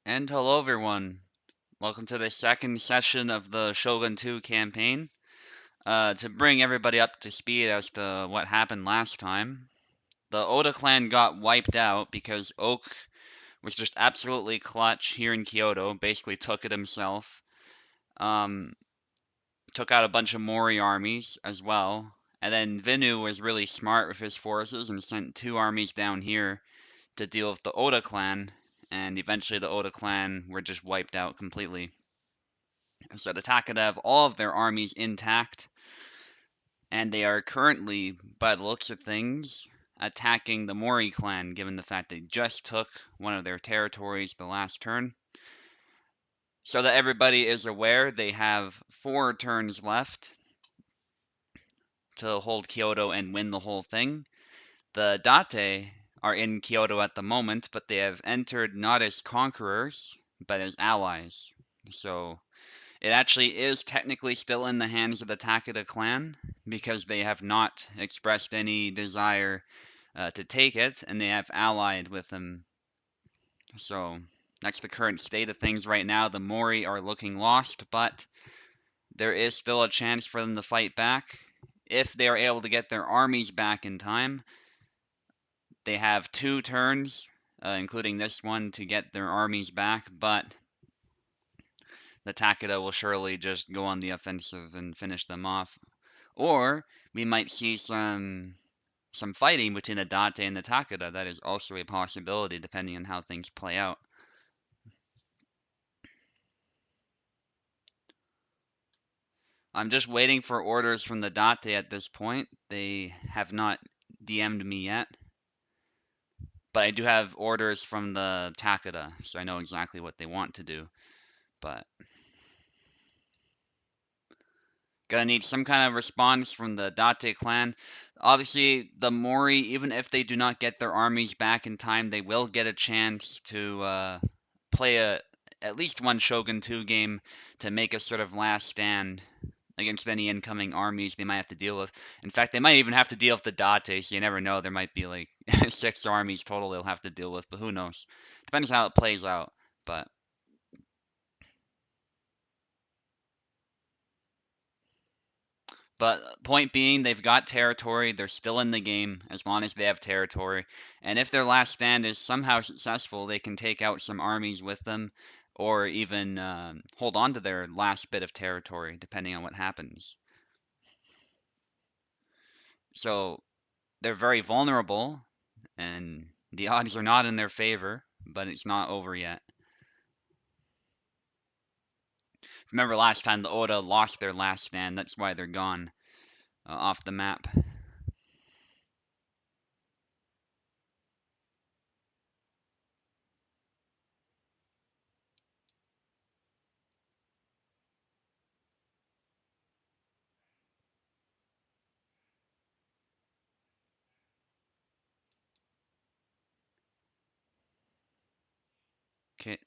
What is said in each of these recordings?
And hello everyone. Welcome to the second session of the Shogun 2 campaign. To bring everybody up to speed as to what happened last time, the Oda clan got wiped out because Oak was just absolutely clutch here in Kyoto, basically took it himself. Um, Took out a bunch of Mori armies as well. And then Vinu was really smart with his forces and sent two armies down here to deal with the Oda clan, and eventually the Oda clan were just wiped out completely. So the Takeda have all of their armies intact, and they are currently, by the looks of things, attacking the Mori clan, given the fact they just took one of their territories the last turn. So that everybody is aware, they have 4 turns left to hold Kyoto and win the whole thing. The Date are in Kyoto at the moment, but they have entered not as conquerors, but as allies. So it actually is technically still in the hands of the Takeda clan because they have not expressed any desire to take it, and they have allied with them. So that's the current state of things right now. The Mori are looking lost, but there is still a chance for them to fight back. If they are able to get their armies back in time, they have 2 turns, including this one, to get their armies back, but the Takeda will surely just go on the offensive and finish them off. Or we might see some fighting between the Date and the Takeda. That is also a possibility depending on how things play out. I'm just waiting for orders from the Date at this point. They have not DM'd me yet. But I do have orders from the Takeda, so I know exactly what they want to do. But gonna need some kind of response from the Date clan. Obviously, the Mori, even if they do not get their armies back in time, they will get a chance to play at least one Shogun 2 game to make a sort of last stand against any incoming armies they might have to deal with. In fact, they might even have to deal with the Date, so you never know. There might be like 6 armies total they'll have to deal with, but who knows? Depends how it plays out. But point being, they've got territory. They're still in the game as long as they have territory. And if their last stand is somehow successful, they can take out some armies with them, or even hold on to their last bit of territory, depending on what happens. So they're very vulnerable, and the odds are not in their favor, but it's not over yet. Remember last time the Oda lost their last stand, that's why they're gone off the map. Okay,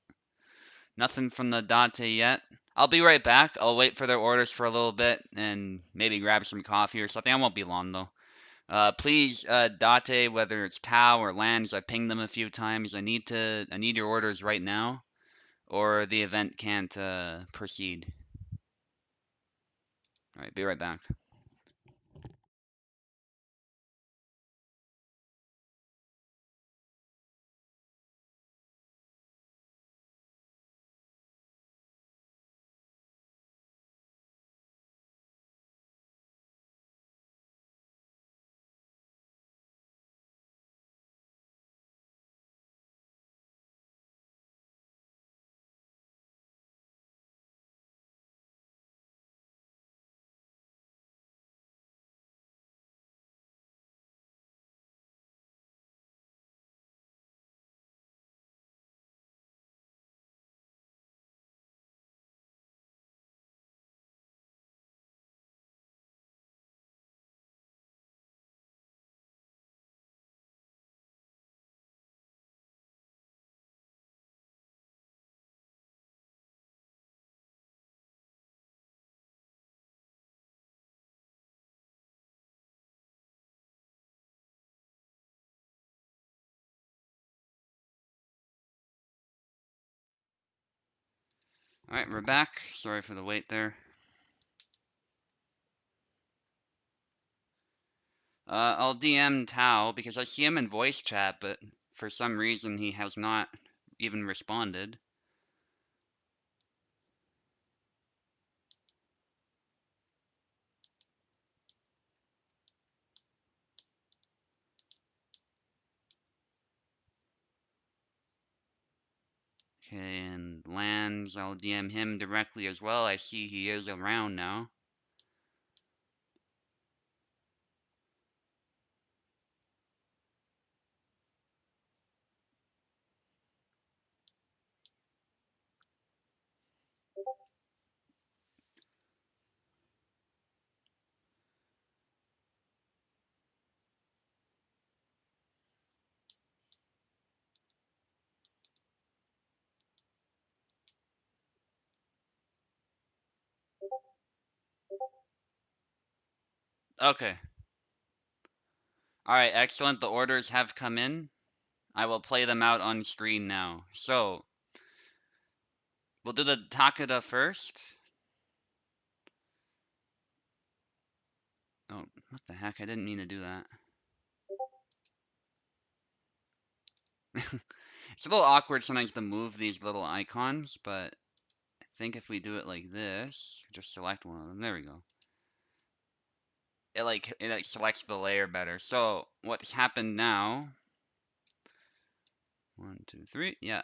nothing from the Dante yet. I'll be right back. I'll wait for their orders for a little bit and maybe grab some coffee or something. I won't be long though. Please, Date, whether it's Tau or Lands, I pinged them a few times. I need your orders right now, or the event can't proceed. All right, be right back. Alright, we're back. Sorry for the wait there. I'll DM Tao because I see him in voice chat, but for some reason he has not even responded. Okay, and Lands, I'll DM him directly as well. I see he is around now. Okay. Alright, excellent. The orders have come in. I will play them out on screen now. So, we'll do the Takeda first. Oh, what the heck? I didn't mean to do that. It's a little awkward sometimes to move these little icons, but I think if we do it like this, just select one of them. There we go. It selects the layer better. So what's happened now? 1, 2, 3. Yeah.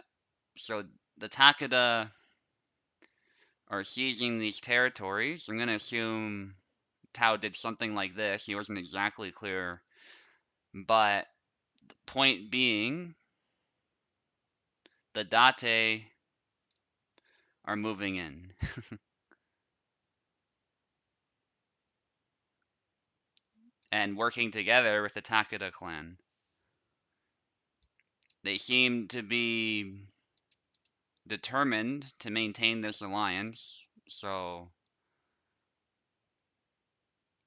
So the Takeda are seizing these territories. I'm gonna assume Tao did something like this. He wasn't exactly clear, but the point being, the Date are moving in. And working together with the Takeda clan. They seem to be determined to maintain this alliance, so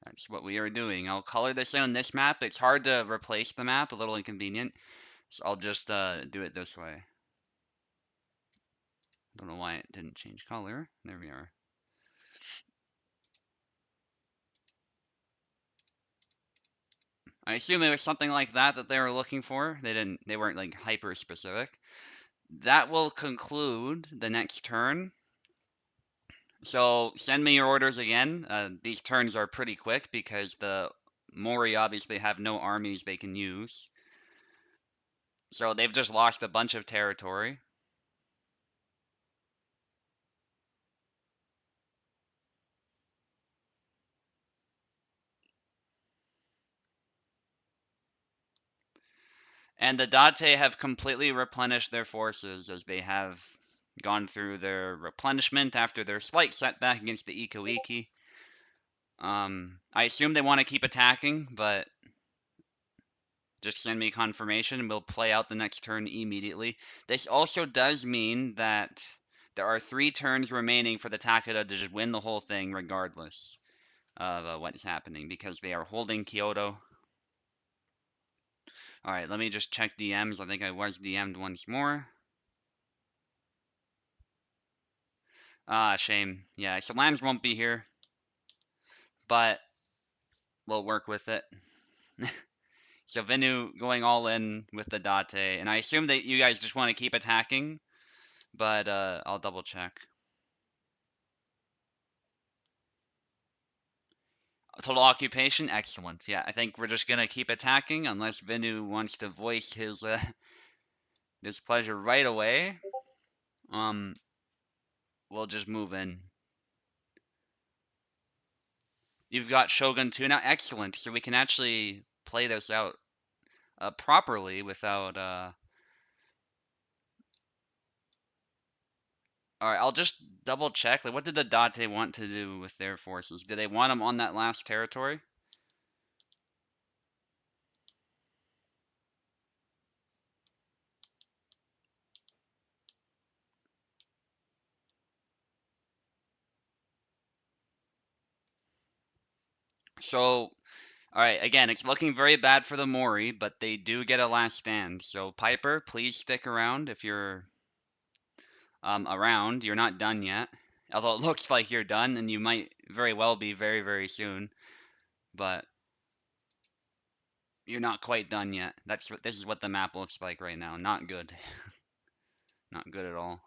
that's what we are doing. I'll color this in on this map. It's hard to replace the map, a little inconvenient, so I'll just do it this way. Don't know why it didn't change color. There we are. I assume it was something like that that they were looking for. They weren't like hyper specific. That will conclude the next turn. So send me your orders again. These turns are pretty quick because the Mori obviously have no armies they can use. So they've just lost a bunch of territory. And the Date have completely replenished their forces as they have gone through their replenishment after their slight setback against the Iko Iki. I assume they want to keep attacking, but just send me confirmation and we'll play out the next turn immediately. This also does mean that there are 3 turns remaining for the Takeda to just win the whole thing regardless of what is happening because they are holding Kyoto. Alright, let me just check DMs. I think I was DM'd once more. Ah, shame. Yeah, so Lambs won't be here, but we'll work with it. So Venu going all in with the Date, and I assume that you guys just want to keep attacking, but I'll double check. Total occupation, excellent. Yeah, I think we're just gonna keep attacking unless Venu wants to voice his displeasure right away. Um, we'll just move in. You've got Shogun 2 now, excellent. So we can actually play this out properly without All right, I'll just double check. Like, what did the Date want to do with their forces? Did they want them on that last territory? So, all right, again, it's looking very bad for the Mori, but they do get a last stand. So, Piper, please stick around if you're around. You're not done yet. Although it looks like you're done, and you might very well be very, very soon. But you're not quite done yet. This is what the map looks like right now. Not good. Not good at all.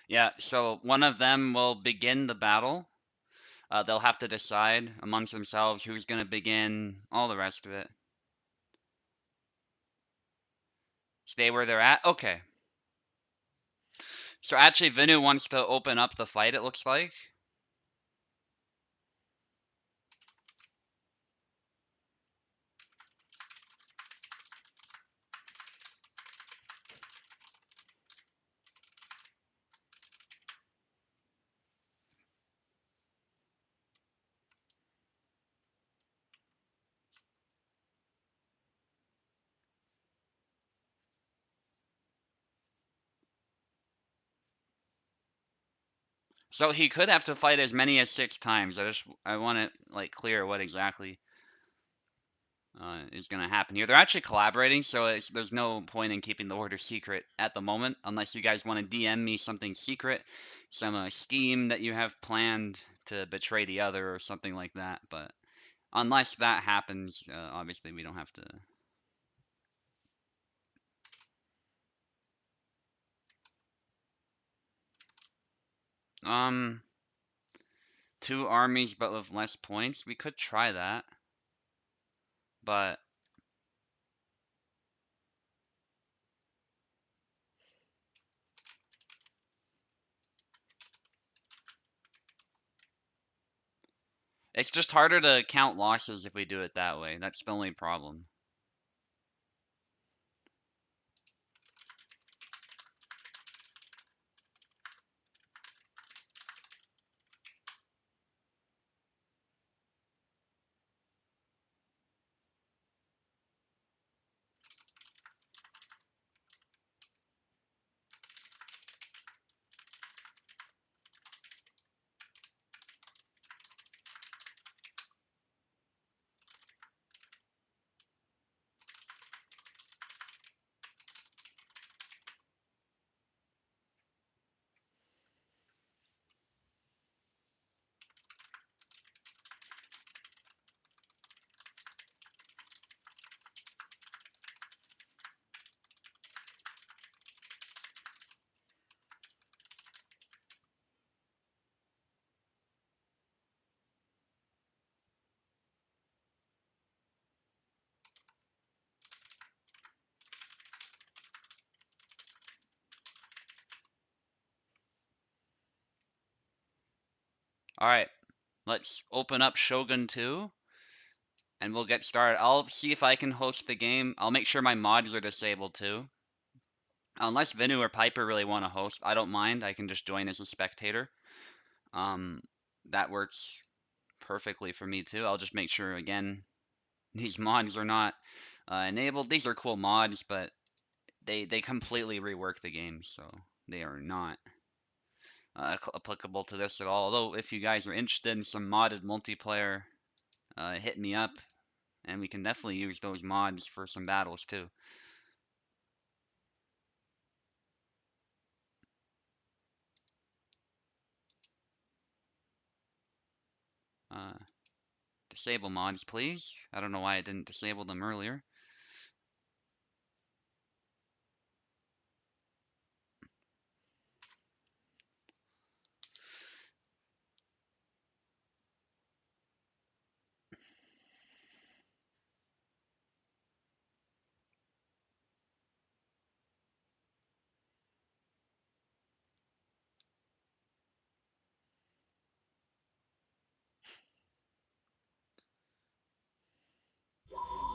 Yeah, so one of them will begin the battle. They'll have to decide amongst themselves who's going to begin, all the rest of it. Stay where they're at? Okay. So actually, Vinu wants to open up the fight, it looks like. So he could have to fight as many as 6 times. I want it like clear what exactly is going to happen here. They're actually collaborating, so there's no point in keeping the order secret at the moment, unless you guys want to DM me something secret, some scheme that you have planned to betray the other or something like that. But unless that happens, obviously we don't have to. Um, 2 armies but with less points. We could try that, but it's just harder to count losses if we do it that way. That's the only problem. All right, let's open up Shogun 2 and we'll get started. I'll see if I can host the game. I'll make sure my mods are disabled too. Unless Vinu or Piper really want to host, I don't mind. I can just join as a spectator. Um, that works perfectly for me too. I'll just make sure again these mods are not enabled. These are cool mods, but they completely rework the game, so they are not applicable to this at all. Although if you guys are interested in some modded multiplayer, hit me up, and we can definitely use those mods for some battles too. Uh, disable mods, please. I don't know why I didn't disable them earlier.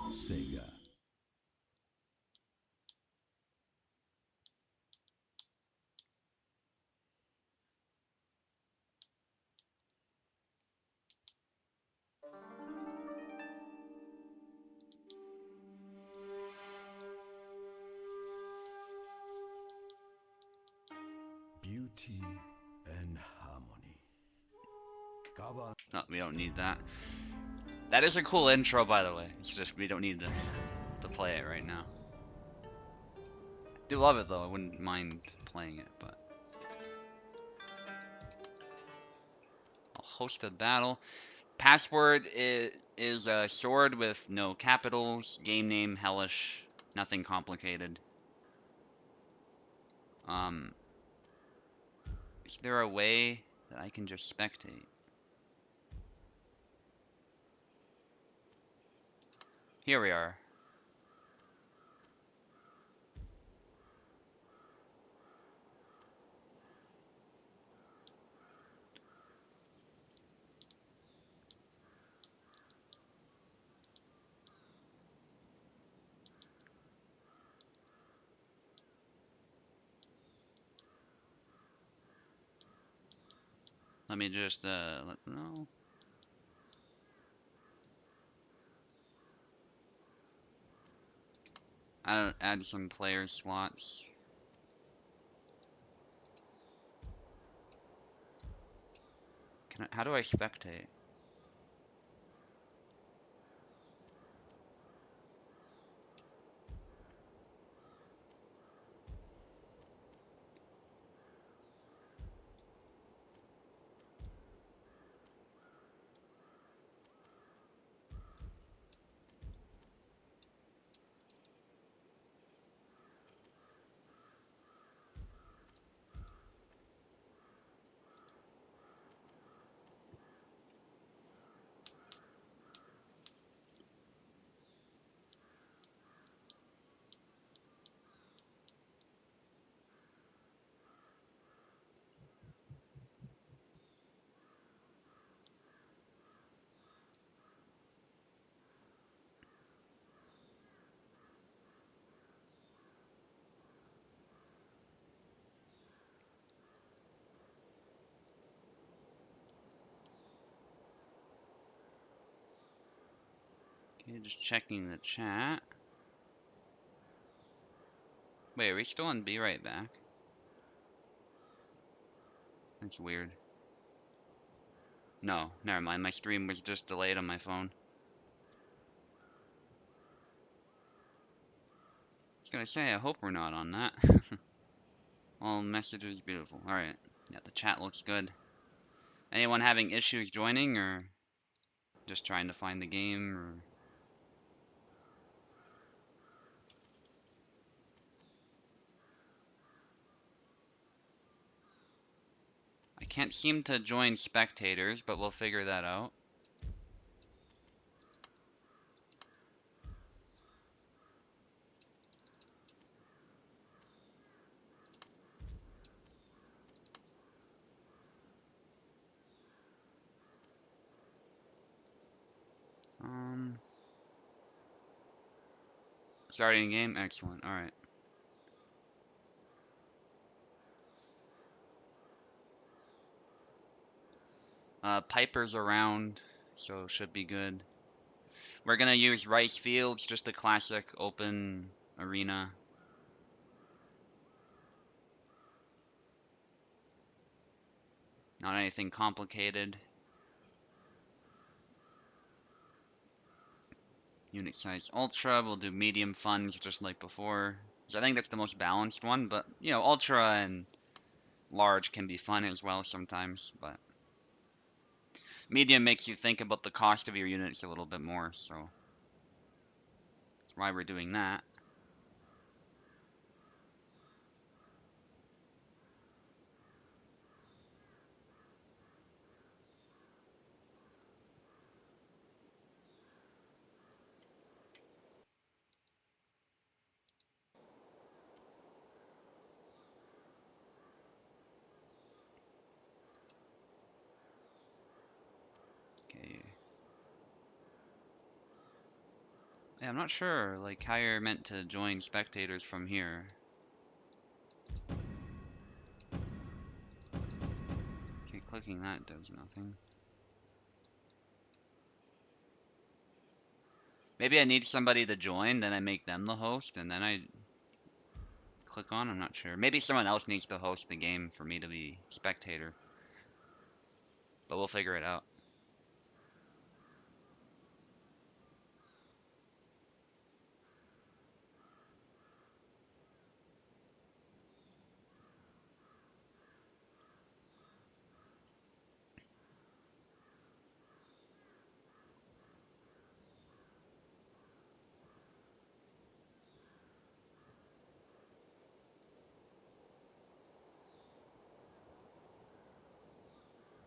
Sega. Beauty and harmony. Kawa. No, we don't need that. That is a cool intro, by the way. It's just we don't need to play it right now. I do love it though. I wouldn't mind playing it, but I'll host a battle. Password is a sword with no capitals. Game name Hellish. Nothing complicated. Um, is there a way that I can just spectate? Here we are. Let me just no. I don't add some player slots. How do I spectate? Okay, just checking the chat. Wait, are we still on Be Right Back? That's weird. No, never mind. My stream was just delayed on my phone. I was gonna say, I hope we're not on that. All messages, beautiful. Alright. Yeah, the chat looks good. Anyone having issues joining, or just trying to find the game, or... I can't seem to join spectators, but we'll figure that out. Starting game? Excellent. Alright. Piper's around, so should be good. We're gonna use Rice Fields, just the classic open arena. Not anything complicated. Unit size ultra, we'll do medium funds just like before. So I think that's the most balanced one, but you know, ultra and large can be fun as well sometimes, but medium makes you think about the cost of your units a little bit more, so that's why we're doing that. Okay. Yeah, I'm not sure, like, how you're meant to join spectators from here. Okay, clicking that does nothing. Maybe I need somebody to join, then I make them the host, and then I click on? I'm not sure. Maybe someone else needs to host the game for me to be spectator. But we'll figure it out.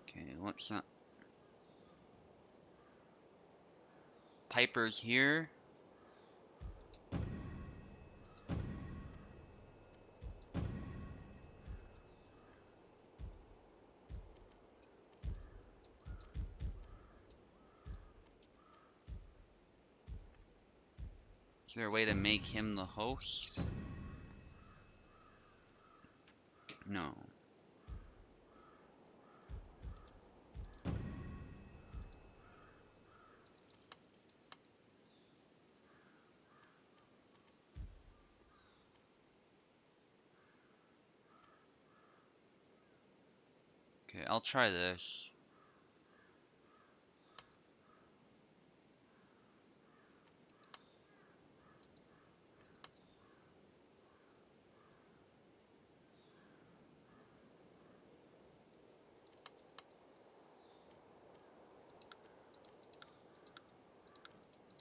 Okay, what's that? Piper's here. Is there a way to make him the host? No. Okay, I'll try this.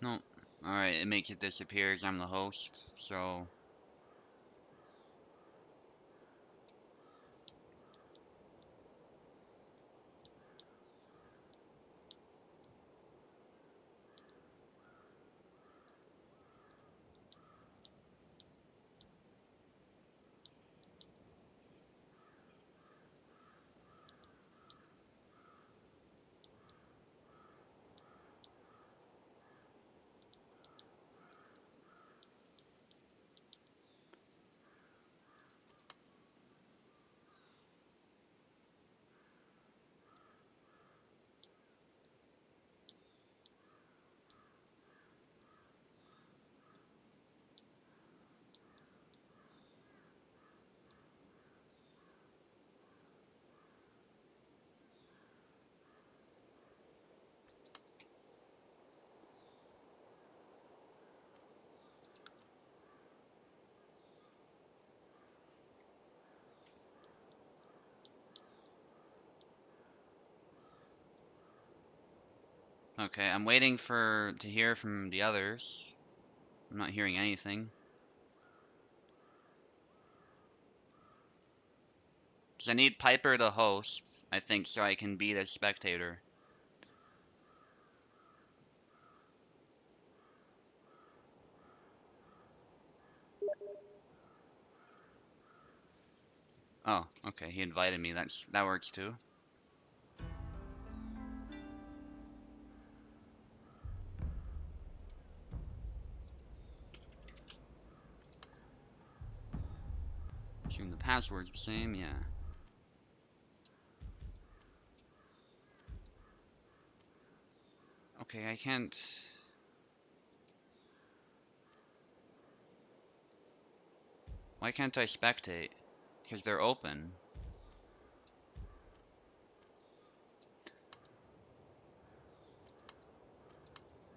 No. Alright, it makes it disappear as I'm the host, so... Okay, I'm waiting to hear from the others. I'm not hearing anything. Because I need Piper to host, I think, so I can be the spectator. Oh, okay, he invited me. That works too. Assume the password's the same, yeah. Okay, I can't... Why can't I spectate? Because they're open.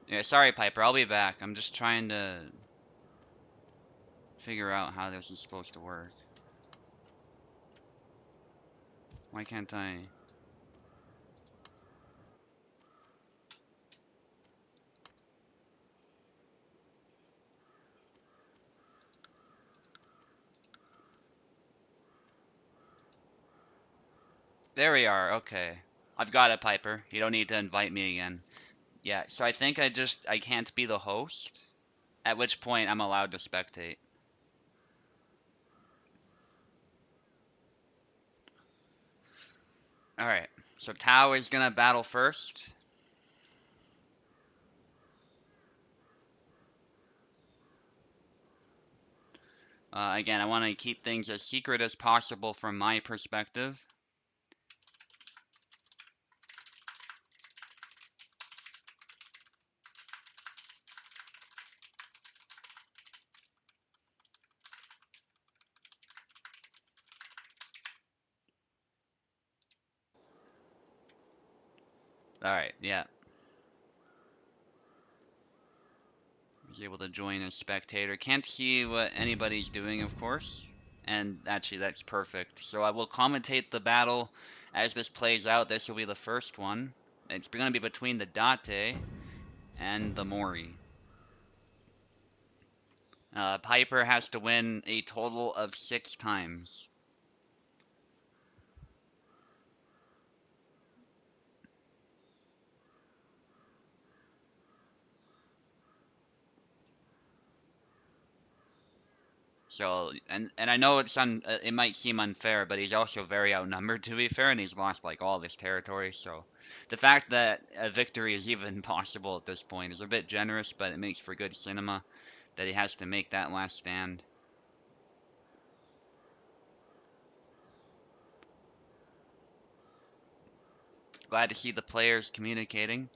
Yeah, sorry, Piper, I'll be back. I'm just trying to figure out how this is supposed to work. Why can't I... There we are, okay. I've got it, Piper. You don't need to invite me again. Yeah, so I think I can't be the host, at which point I'm allowed to spectate. Alright, so Tao is gonna battle first. Again, I want to keep things as secret as possible from my perspective. Alright, yeah. Was able to join as spectator. Can't see what anybody's doing, of course. And actually, that's perfect. So I will commentate the battle as this plays out. This will be the first one. It's going to be between the Date and the Mori. Piper has to win a total of 6 times. So, and I know it might seem unfair, but he's also very outnumbered, to be fair, and he's lost like all of his territory. So the fact that a victory is even possible at this point is a bit generous, but it makes for good cinema that he has to make that last stand. Glad to see the players communicating.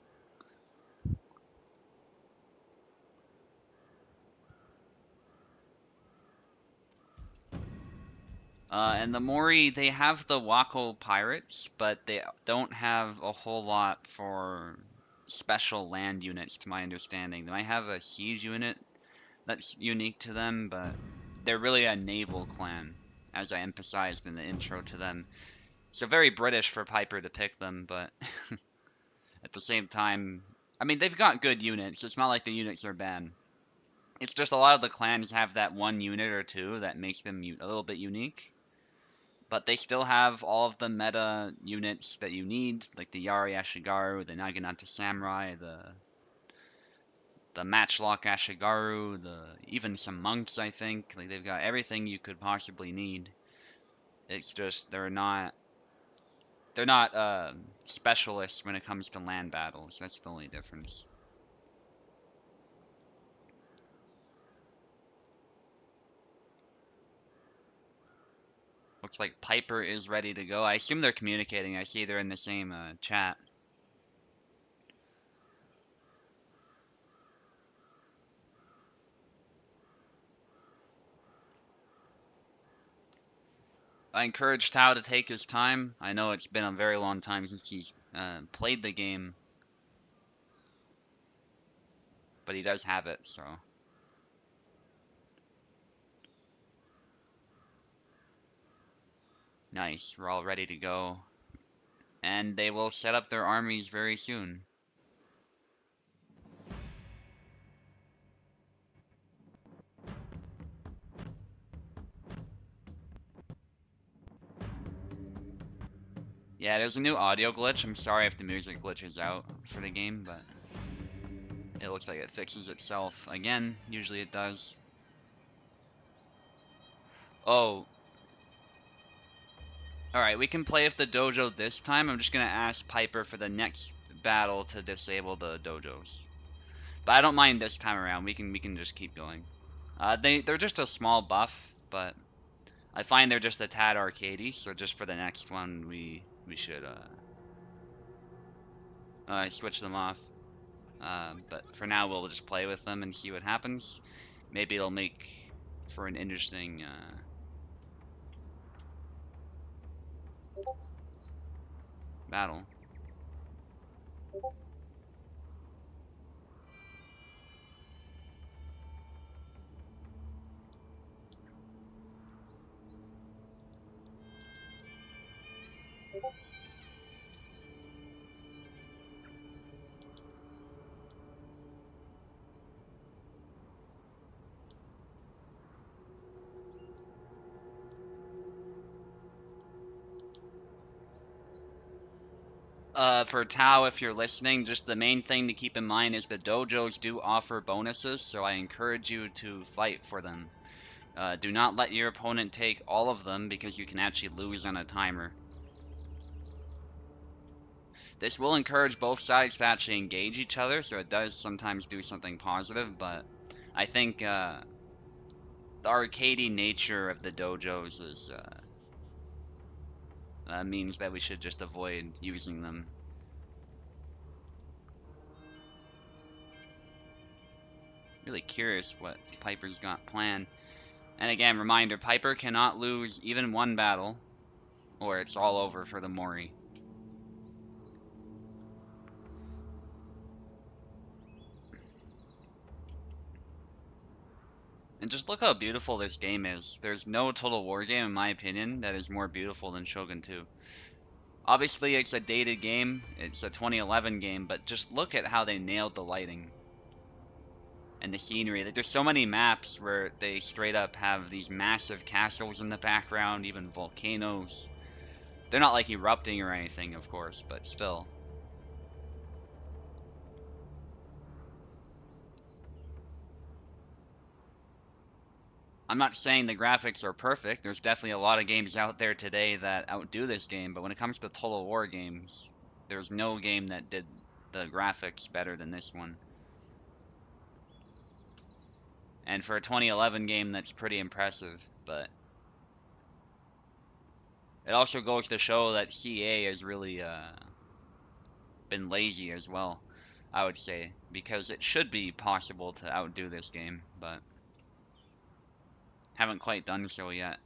And the Mori, they have the Wako pirates, but they don't have a whole lot for special land units, to my understanding. They might have a siege unit that's unique to them, but they're really a naval clan, as I emphasized in the intro to them. So very British for Piper to pick them, but at the same time, I mean, they've got good units. It's not like the units are bad. It's just a lot of the clans have that one unit or two that makes them a little bit unique. But they still have all of the meta units that you need, like the Yari Ashigaru, the Naginata Samurai, the Matchlock Ashigaru, even some monks, I think. Like they've got everything you could possibly need. It's just they're not specialists when it comes to land battles. That's the only difference. Looks like Piper is ready to go. I assume they're communicating. I see they're in the same chat. I encourage Tao to take his time. I know it's been a very long time since he's played the game, but he does have it, so. Nice, we're all ready to go. And they will set up their armies very soon. Yeah, there's a new audio glitch. I'm sorry if the music glitches out for the game, but it looks like it fixes itself again. Usually it does. Oh, alright, we can play with the dojo this time. I'm just gonna ask Piper for the next battle to disable the dojos. But I don't mind this time around. We can just keep going. They're just a small buff, but I find they're just a tad arcadey, so just for the next one we should switch them off. But for now we'll just play with them and see what happens. Maybe it'll make for an interesting battle. For Tao, if you're listening, just the main thing to keep in mind is the dojos do offer bonuses, so I encourage you to fight for them. Do not let your opponent take all of them because you can actually lose on a timer. This will encourage both sides to actually engage each other, so it does sometimes do something positive, but I think the arcadey nature of the dojos is means that we should just avoid using them. Really curious what Piper's got planned. And again, reminder, Piper cannot lose even one battle, or it's all over for the Mori. And just look how beautiful this game is. There's no Total War game, in my opinion, that is more beautiful than Shogun 2. Obviously, it's a dated game. It's a 2011 game, but just look at how they nailed the lighting and the scenery. Like, there's so many maps where they straight up have these massive castles in the background, even volcanoes. They're not like erupting or anything, of course, but still. I'm not saying the graphics are perfect. There's definitely a lot of games out there today that outdo this game, but when it comes to Total War games, there's no game that did the graphics better than this one. And for a 2011 game, that's pretty impressive, but it also goes to show that CA has really been lazy as well, I would say, because it should be possible to outdo this game, but haven't quite done so yet.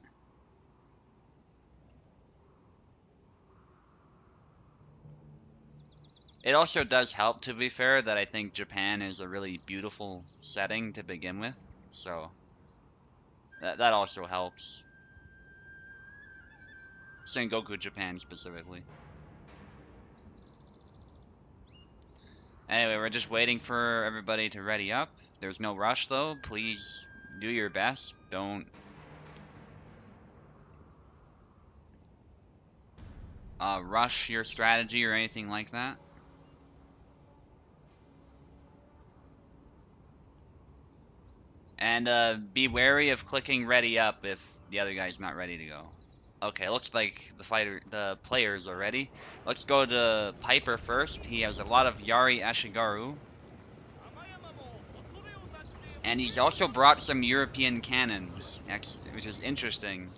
It also does help, to be fair, that I think Japan is a really beautiful setting to begin with, so that also helps. Sengoku, Japan specifically. Anyway, we're just waiting for everybody to ready up. There's no rush though. Please do your best. Don't rush your strategy or anything like that. And be wary of clicking ready up if the other guy's not ready to go. Okay, looks like the players are ready. Let's go to Piper first. He has a lot of Yari Ashigaru. And he's also brought some European cannons, which is interesting.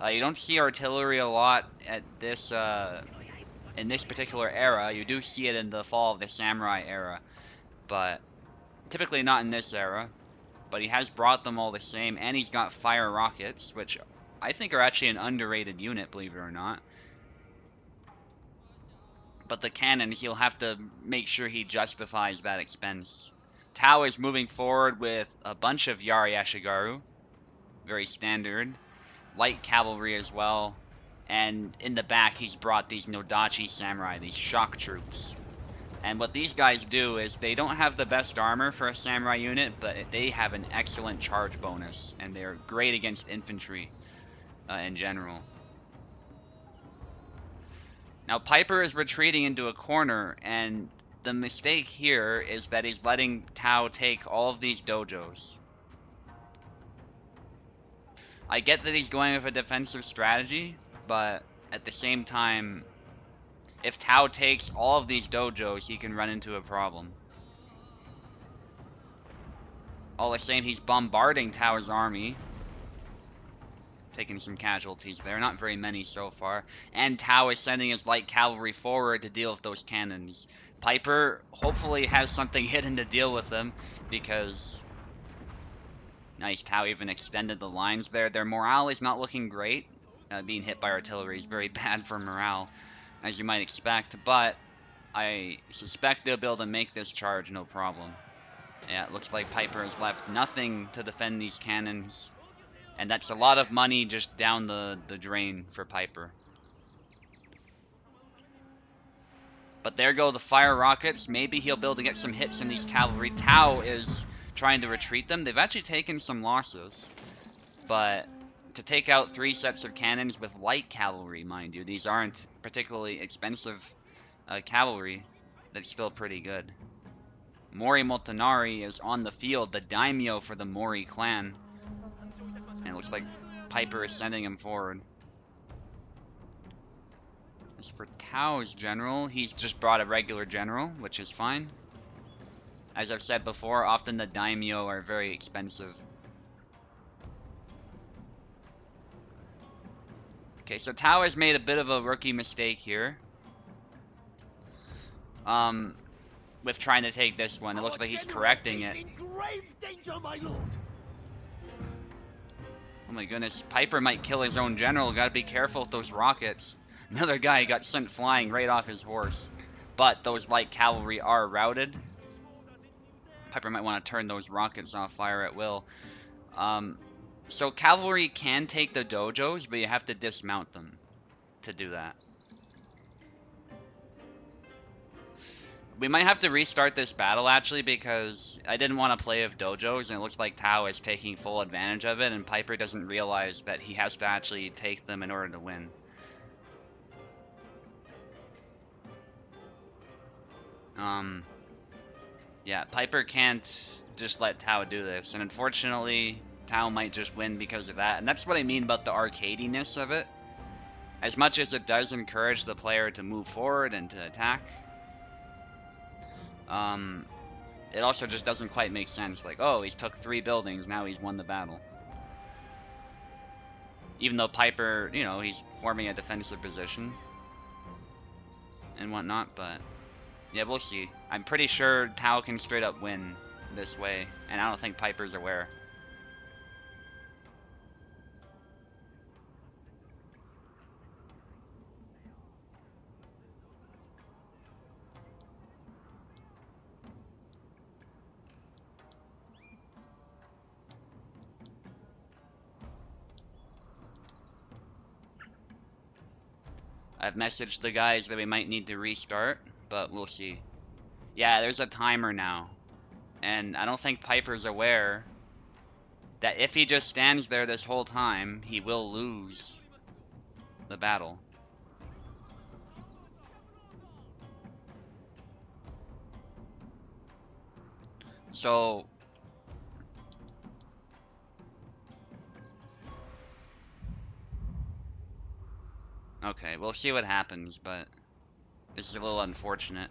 You don't see artillery a lot at this in this particular era. You do see it in the fall of the samurai era, but typically not in this era. But he has brought them all the same, and he's got fire rockets, which I think are actually an underrated unit, believe it or not. But the cannons, he'll have to make sure he justifies that expense. Tao is moving forward with a bunch of Yari Ashigaru, very standard. Light cavalry as well. And in the back, he's brought these Nodachi samurai, these shock troops. And what these guys do is they don't have the best armor for a samurai unit, but they have an excellent charge bonus, and they're great against infantry in general. Now Piper is retreating into a corner, and the mistake here is that he's letting Tao take all of these dojos. I get that he's going with a defensive strategy, but at the same time, if Tao takes all of these dojos, he can run into a problem. All the same, he's bombarding Tao's army. Taking some casualties there, not very many so far. And Tao is sending his light cavalry forward to deal with those cannons. Piper hopefully has something hidden to deal with them, because... Nice, Tao even extended the lines there. Their morale is not looking great. Being hit by artillery is very bad for morale, as you might expect, but I suspect they'll be able to make this charge no problem. Yeah, it looks like Piper has left nothing to defend these cannons, and that's a lot of money just down the drain for Piper. But there go the fire rockets. Maybe he'll be able to get some hits in these cavalry. Tao is trying to retreat them. They've actually taken some losses, but to take out 3 sets of cannons with light cavalry, mind you, these aren't particularly expensive cavalry, that's still pretty good. Mori Motonari is on the field, the daimyo for the Mori clan. And it looks like Piper is sending him forward. As for Tao's general, he's just brought a regular general, which is fine. As I've said before, often the daimyo are very expensive. Okay, so Tao has made a bit of a rookie mistake here. With trying to take this one. It looks like he's correcting it. In grave danger, my lord. Oh my goodness, Piper might kill his own general. Gotta be careful with those rockets. Another guy got sent flying right off his horse. But those light cavalry are routed. Piper might want to turn those rockets off fire at will. So cavalry can take the dojos, but you have to dismount them to do that. We might have to restart this battle, actually, because I didn't want to play with dojos, and it looks like Tao is taking full advantage of it, and Piper doesn't realize that he has to actually take them in order to win. Yeah, Piper can't just let Tao do this, and unfortunately, Tao might just win because of that, and that's what I mean about the arcadiness of it. As much as it does encourage the player to move forward and to attack, it also just doesn't quite make sense. Like, oh, he's took 3 buildings, now he's won the battle. Even though Piper, you know, he's forming a defensive position and whatnot, but yeah, we'll see. I'm pretty sure Tao can straight up win this way, and I don't think Piper's aware. I've messaged the guys that we might need to restart, but we'll see. Yeah, there's a timer now. And I don't think Piper's aware that if he just stands there this whole time, he will lose the battle. So okay, we'll see what happens, but this is a little unfortunate.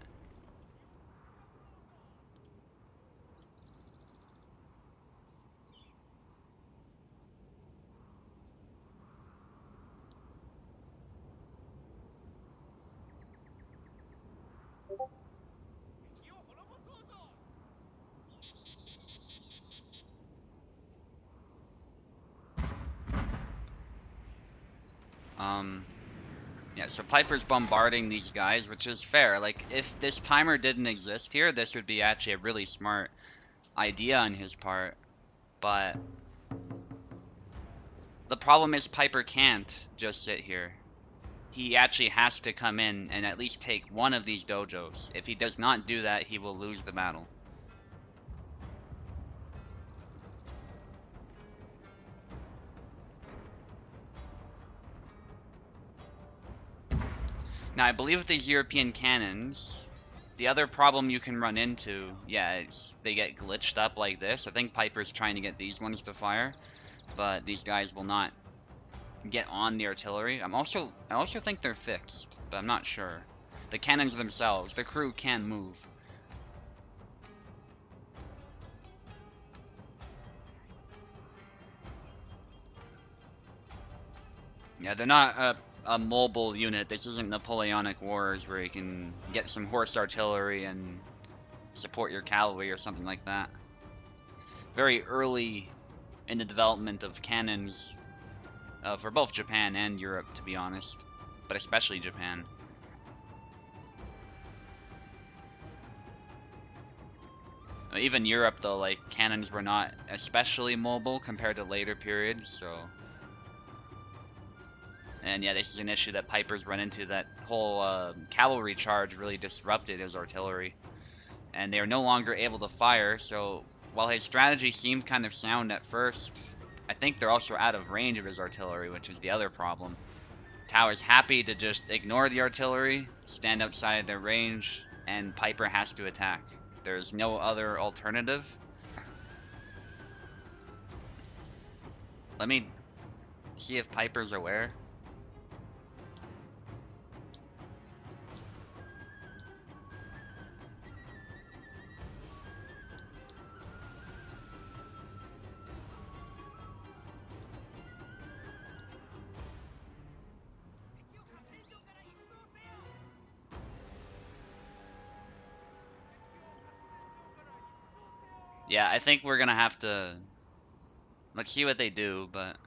Yeah, so Piper's bombarding these guys, which is fair. Like, if this timer didn't exist here, this would be actually a really smart idea on his part. But the problem is Piper can't just sit here. He actually has to come in and at least take one of these dojos. If he does not do that, he will lose the battle. Now, I believe with these European cannons, the other problem you can run into, yeah, is they get glitched up like this. I think Piper's trying to get these ones to fire, but these guys will not get on the artillery. I also think they're fixed, but I'm not sure. The cannons themselves, the crew can move. Yeah, they're not a mobile unit. This isn't Napoleonic Wars where you can get some horse artillery and support your cavalry or something like that. Very early in the development of cannons for both Japan and Europe, to be honest, but especially Japan. Even Europe, though, like, cannons were not especially mobile compared to later periods, so... And yeah, this is an issue that Piper's run into. That whole cavalry charge really disrupted his artillery. And they are no longer able to fire, so while his strategy seemed kind of sound at first, I think they're also out of range of his artillery, which is the other problem. Tao is happy to just ignore the artillery, stand outside their range, and Piper has to attack. There's no other alternative. Let me see if Piper's aware. Yeah, I think we're gonna have to... Let's see what they do, but...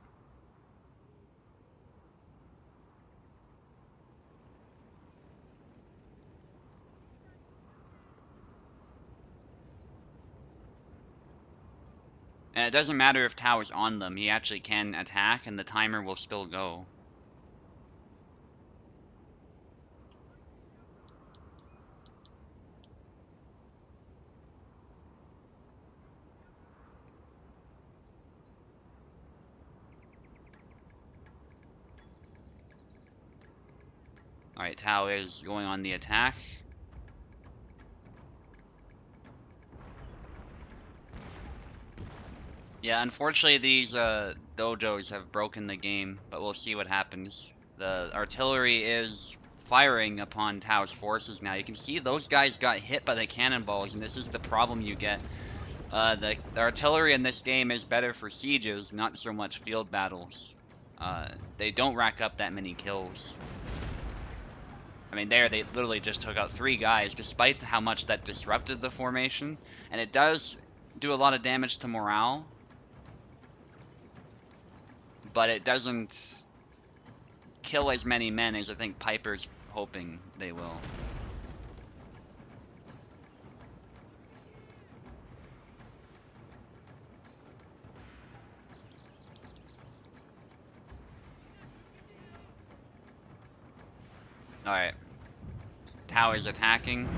And it doesn't matter if Tao is on them, he actually can attack and the timer will still go. Alright, Tao is going on the attack. Yeah, unfortunately these dojos have broken the game, but we'll see what happens. The artillery is firing upon Tao's forces now. You can see those guys got hit by the cannonballs, and this is the problem you get. The artillery in this game is better for sieges, not so much field battles. They don't rack up that many kills. I mean, there they literally just took out 3 guys, despite how much that disrupted the formation. And it does do a lot of damage to morale, but it doesn't kill as many men as I think Piper's hoping they will. Alright. Tao is attacking.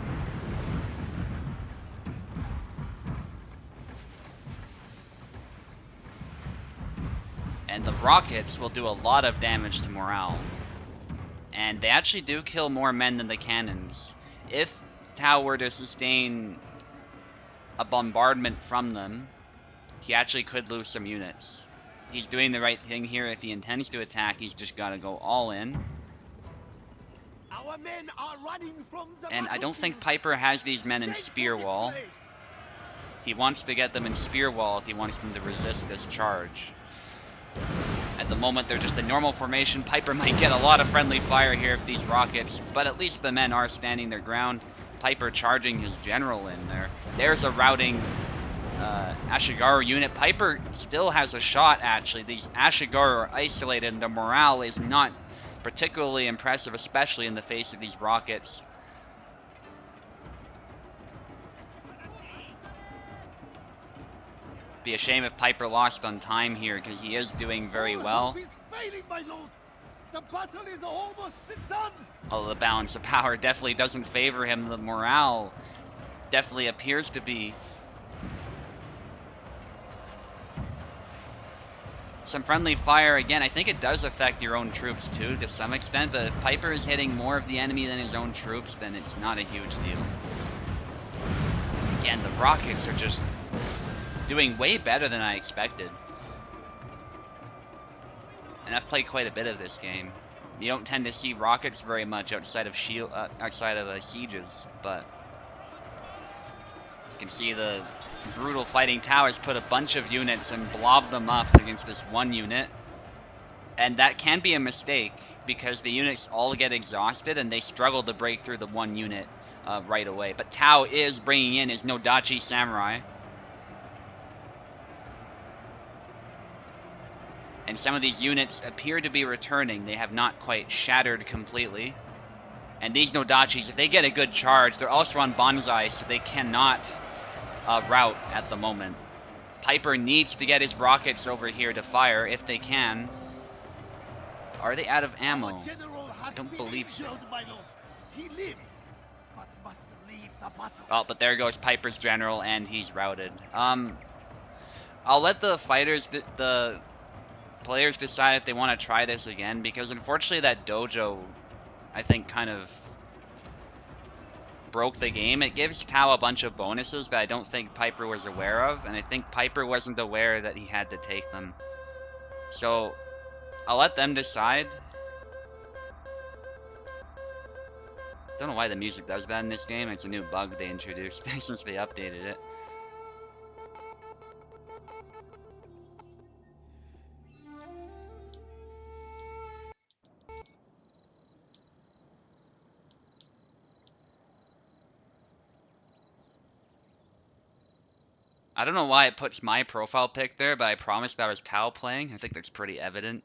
And the rockets will do a lot of damage to morale. And they actually do kill more men than the cannons. If Tao were to sustain a bombardment from them, he actually could lose some units. He's doing the right thing here. If he intends to attack, he's just got to go all in. Our men are running from the And I don't think battlefield. Piper has these men in Safe spear for wall. display. He wants to get them in spear wall if he wants them to resist this charge. At the moment, they're just a normal formation. Piper might get a lot of friendly fire here if these rockets, but at least the men are standing their ground. Piper charging his general in there. There's a routing Ashigaru unit. Piper still has a shot, actually. These Ashigaru are isolated, and the morale is not particularly impressive, especially in the face of these rockets. Be a shame if Piper lost on time here, because he is doing very Our well. hope is failing, my lord. The battle is almost done. Although the balance of power definitely doesn't favor him, the morale definitely appears to be. Some friendly fire, again, I think it does affect your own troops too, to some extent, but if Piper is hitting more of the enemy than his own troops, then it's not a huge deal. Again, the rockets are just doing way better than I expected. And I've played quite a bit of this game. You don't tend to see rockets very much outside of sieges, but you can see the brutal fighting towers put a bunch of units and blob them up against this one unit. And that can be a mistake, because the units all get exhausted and they struggle to break through the one unit right away. But Tao is bringing in his Nodachi Samurai. And some of these units appear to be returning. They have not quite shattered completely. And these Nodachis, if they get a good charge, they're also on Banzai, so they cannot route at the moment. Piper needs to get his rockets over here to fire, if they can. Are they out of ammo? Our general has don't been believe so. injured, my lord. He lives, but must leave the battle. Oh, but there goes Piper's general, and he's routed. I'll let the fighters, the players decide if they want to try this again, because unfortunately that dojo, I think, kind of broke the game. It gives Tao a bunch of bonuses that I don't think Piper was aware of, and I think Piper wasn't aware that he had to take them. So, I'll let them decide. Don't know why the music does that in this game. It's a new bug they introduced since they updated it. I don't know why it puts my profile pic there, but I promised that was Tao playing. I think that's pretty evident.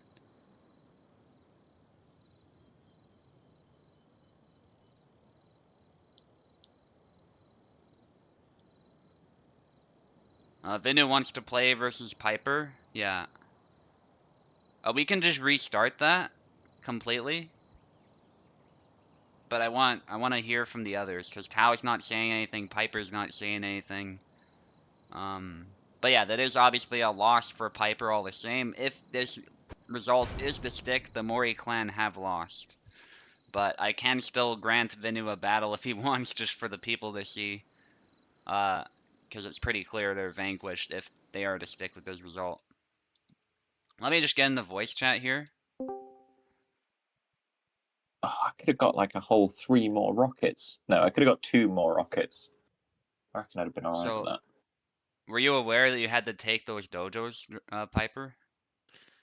Vinu wants to play versus Piper. Yeah. We can just restart that completely. But I want to hear from the others because Tao's not saying anything, Piper's not saying anything. But yeah, that is obviously a loss for Piper all the same. If this result is the stick, the Mori clan have lost. But I can still grant Vinu a battle if he wants, just for the people to see. Because it's pretty clear they're vanquished if they are to stick with this result. Let me just get in the voice chat here. Oh, I could have got like a whole 3 more rockets. No, I could have got 2 more rockets. I reckon I'd have been alright with that. Were you aware that you had to take those dojos, Piper?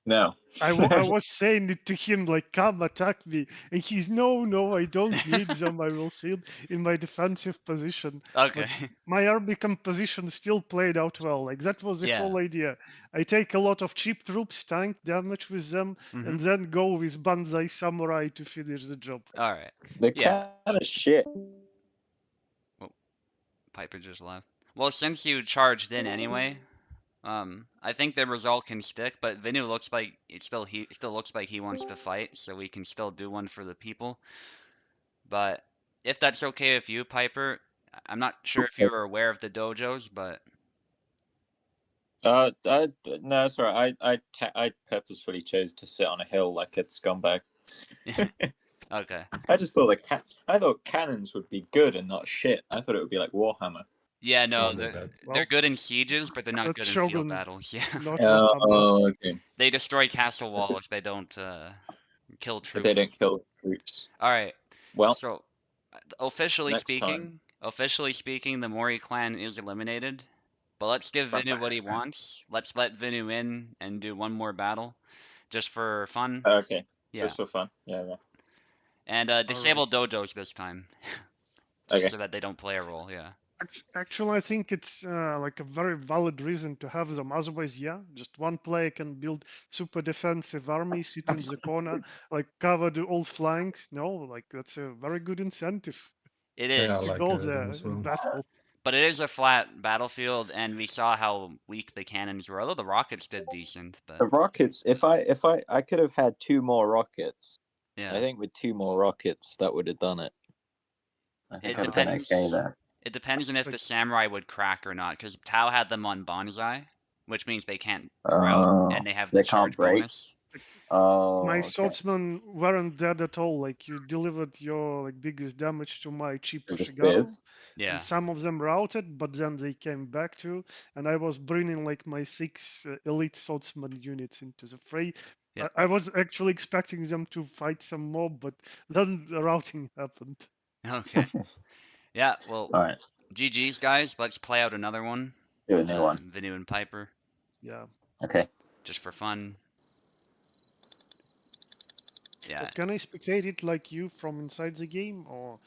No. I was saying it to him, like, come attack me. And he's, no, I don't need them. I will sit in my defensive position. Okay. But my army composition still played out well. Like, that was the Yeah. whole idea. I take a lot of cheap troops, tank damage with them, and then go with Banzai Samurai to finish the job. Alright. They're Yeah. kind of shit. Oh, Piper just left. Well, since you charged in anyway, I think the result can stick, but Vinu looks like he still looks like he wants to fight, so we can still do one for the people. But if that's okay with you, Piper, I'm not sure if you were aware of the dojos, but No, it's alright. I purposefully chose to sit on a hill like a scumbag. okay. I just thought I thought cannons would be good and not shit. I thought it would be like Warhammer. Yeah, no, Oh, they're Well, good in sieges, but they're not that's good in Shogun, field battles. Yeah, not Warhammer. Oh, okay. they destroy castle walls. They don't kill But troops. they don't kill troops. All right. Well, So, officially next speaking, the Mori clan is eliminated. But let's give Vinu what he wants. Let's let Vinu in and do one more battle, just for fun. okay. Yeah. Just for fun. Yeah. And disable dojos this time, just so that they don't play a role. Yeah. Actually, I think it's like a very valid reason to have them. Otherwise, yeah, just one player can build super defensive army, sit in the corner, like cover the all flanks. No, like that's a very good incentive. It Yeah, I is. like Go them there as well. in battle. But it is a flat battlefield, and we saw how weak the cannons were. Although the rockets did decent, but The rockets. If I could have had 2 more rockets. yeah, I think with 2 more rockets that would have done it. I think it I'd have been depends. okay there. It depends on if the samurai would crack or not, because Tao had them on bonsai, which means they can't grout, and they have the They can't charge break? bonus. Oh, My okay. swordsmen weren't dead at all. Like you delivered your like biggest damage to my cheap The Shigaru, spears. Yeah. and some of them routed, but then they came back to, and I was bringing like my 6 elite swordsman units into the fray. Yeah. I was actually expecting them to fight some more, but then the routing happened. Okay. Yeah. Well, All right. GG's guys. Let's play out another one. Do a new one. Vinu and Piper, Yeah. Okay. just for fun. Yeah. But can I spectate it like you from inside the game, or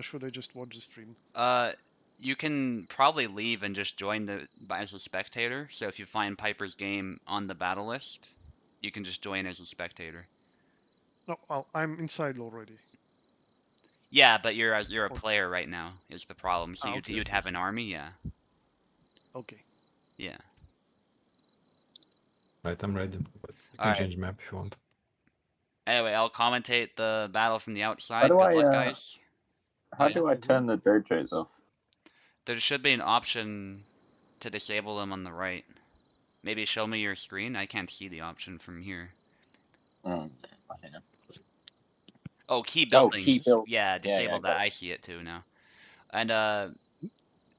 should I just watch the stream? You can probably leave and just join as a spectator. So if you find Piper's game on the battle list, you can just join as a spectator. No, well, I'm inside already. Yeah, but you're a player right now is the problem. So okay. you'd have an army, yeah. Okay. Yeah. Right, I'm ready. But you can Alright. change map if you want. Anyway, I'll commentate the battle from the outside. How do Good luck, I, guys. How yeah. do I turn the dojos off? There should be an option to disable them on the right. Maybe show me your screen. I can't see the option from here. I don't know. Oh, key buildings. key build- Yeah, disable yeah, that. got it. I see it too now. And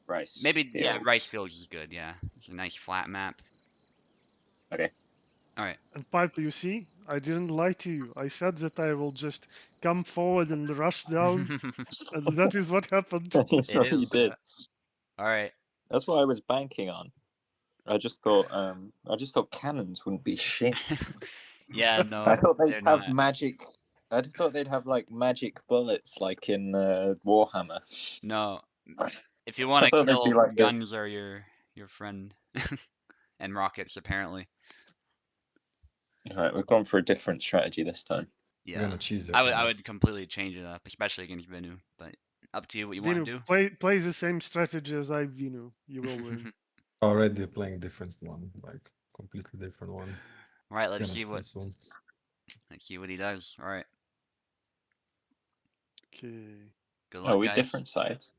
Rice. maybe yeah, fields. Rice Fields is good. Yeah, it's a nice flat map. Okay. All right. And Piper, you see, I didn't lie to you. I said that I will just come forward and rush down, and that is what happened. That's It what you is, did. All right. That's what I was banking on. I just thought cannons wouldn't be shit. Yeah, no. I thought they'd they're have not. magic. I thought they'd have like magic bullets, like in Warhammer. No. If you want I to thought they'd be kill, like guns are your your friend. And rockets, apparently. Alright, we've gone for a different strategy this time. We're Yeah. gonna cheese it. I would completely change it up, especially against Venu, but up to you what you want to Vinu, play the same strategy as I, Vinu. You will do. win. Already playing different one, like completely different one. Alright, let's Gonna see what soon. he does. Alright. Okay. Good Are luck, we guys. different sides?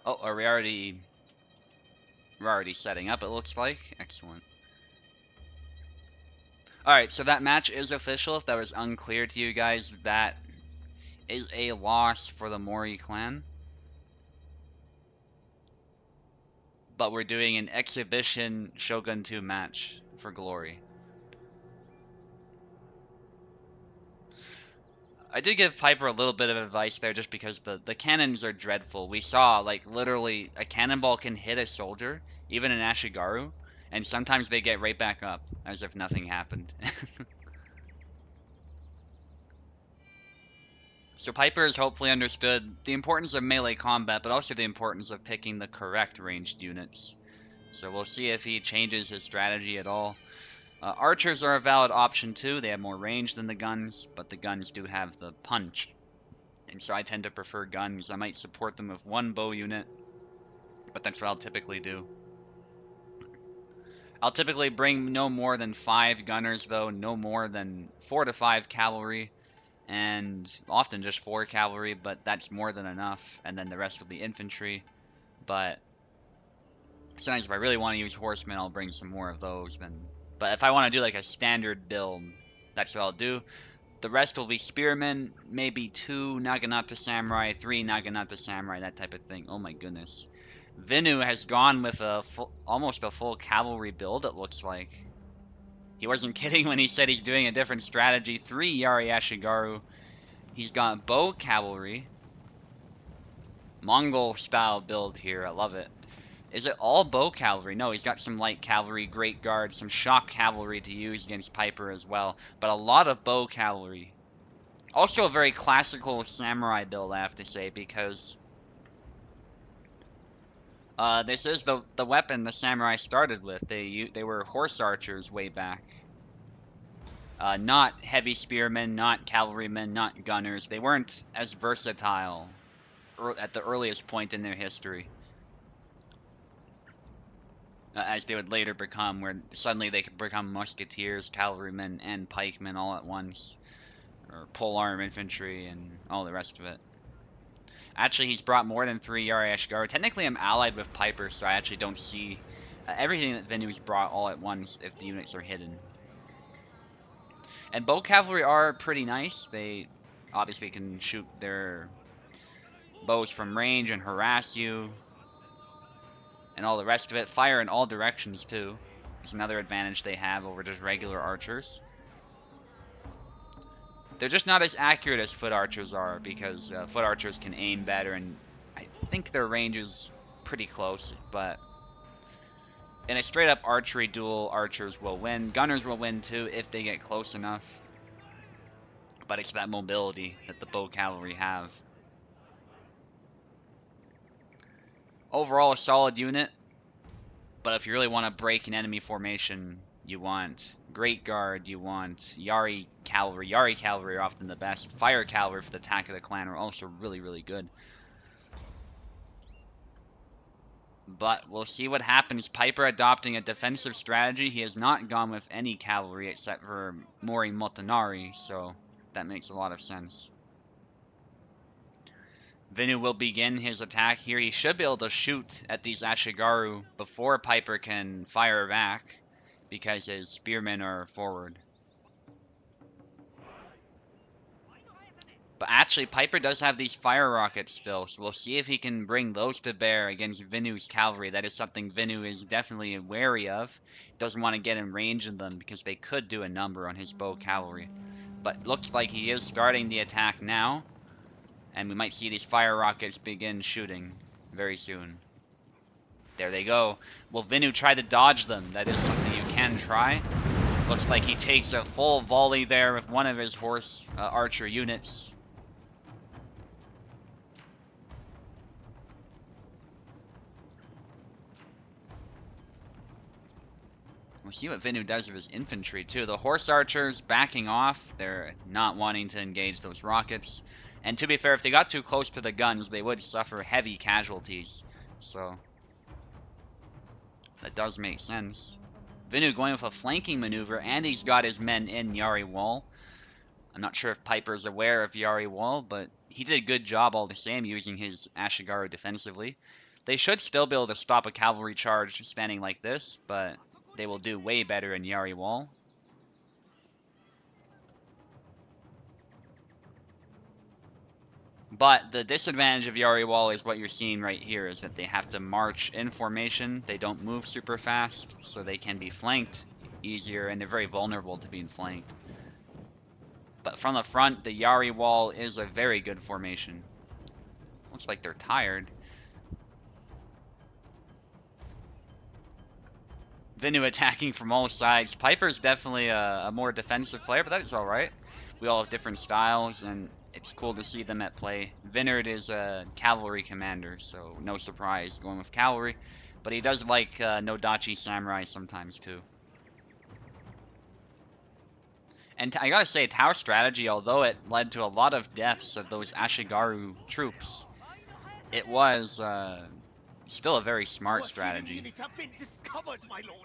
Oh, are we already... We're already setting up, it looks like. Excellent. Alright, so that match is official. If that was unclear to you guys, that is a loss for the Mori clan. But we're doing an exhibition Shogun 2 match for glory. I did give Piper a little bit of advice there just because the cannons are dreadful. We saw, like, literally, a cannonball can hit a soldier, even an Ashigaru, and sometimes they get right back up, as if nothing happened. So Piper has hopefully understood the importance of melee combat, but also the importance of picking the correct ranged units. So we'll see if he changes his strategy at all. Archers are a valid option too. They have more range than the guns, but the guns do have the punch. And so I tend to prefer guns. I might support them with one bow unit, but that's what I'll typically do. I'll typically bring no more than 5 gunners though, no more than 4 to 5 cavalry, and often just 4 cavalry, but that's more than enough, and then the rest will be infantry. But sometimes if I really want to use horsemen, I'll bring some more of those. But if I want to do like a standard build, that's what I'll do. The rest will be spearmen, maybe 2 Naginata Samurai, 3 Naginata Samurai, that type of thing. Oh my goodness. Venu has gone with almost a full cavalry build, it looks like. He wasn't kidding when he said he's doing a different strategy. 3 Yari Ashigaru. He's got bow cavalry. Mongol style build here, I love it. Is it all bow cavalry? No, he's got some light cavalry, great guard, some shock cavalry to use against Piper as well. But a lot of bow cavalry. Also a very classical samurai build, I have to say, because this is the weapon the samurai started with. They were horse archers way back. Not heavy spearmen, not cavalrymen, not gunners. They weren't as versatile at the earliest point in their history. As they would later become, where suddenly they could become musketeers, cavalrymen, and pikemen all at once. Or polearm infantry and all the rest of it. Actually, he's brought more than 3 Yari Ashigaru. Technically, I'm allied with Piper, so I actually don't see everything that Venu's brought all at once if the units are hidden. And bow cavalry are pretty nice. They obviously can shoot their bows from range and harass you. And all the rest of it. Fire in all directions, too. Is another advantage they have over just regular archers. They're just not as accurate as foot archers are, because foot archers can aim better, and I think their range is pretty close, but in a straight-up archery duel, archers will win. Gunners will win, too, if they get close enough. But it's that mobility that the bow cavalry have. Overall, a solid unit, but if you really want to break an enemy formation, you want Great Guard, you want Yari Cavalry. Yari Cavalry are often the best. Fire Cavalry for the attack of the clan are also really, really good. But we'll see what happens. Piper adopting a defensive strategy. He has not gone with any cavalry except for Mori Motonari, so that makes a lot of sense. Venu will begin his attack here. He should be able to shoot at these Ashigaru before Piper can fire back, because his spearmen are forward. But actually, Piper does have these fire rockets still, so we'll see if he can bring those to bear against Venu's cavalry. That is something Venu is definitely wary of. Doesn't want to get in range of them, because they could do a number on his bow cavalry. But looks like he is starting the attack now. And we might see these fire rockets begin shooting very soon. There they go. Will Venu try to dodge them? That is something you can try. Looks like he takes a full volley there with one of his horse archer units. We'll see what Vinu does with his infantry, too. The horse archers backing off. They're not wanting to engage those rockets. And to be fair, if they got too close to the guns, they would suffer heavy casualties. So, that does make sense. Vinu going with a flanking maneuver, and he's got his men in Yari Wall. I'm not sure if Piper's aware of Yari Wall, but he did a good job all the same using his Ashigaru defensively. They should still be able to stop a cavalry charge spanning like this, but they will do way better in Yari Wall. But the disadvantage of Yari Wall is what you're seeing right here, is that they have to march in formation. They don't move super fast, so they can be flanked easier, and they're very vulnerable to being flanked. But from the front, the Yari Wall is a very good formation. Looks like they're tired. Vinu attacking from all sides. Piper's definitely a more defensive player, but that's alright. We all have different styles, and it's cool to see them at play. Vinard is a cavalry commander, so no surprise going with cavalry. But he does like Nodachi samurai sometimes, too. And I gotta say, Tower strategy, although it led to a lot of deaths of those Ashigaru troops, it was still a very smart strategy.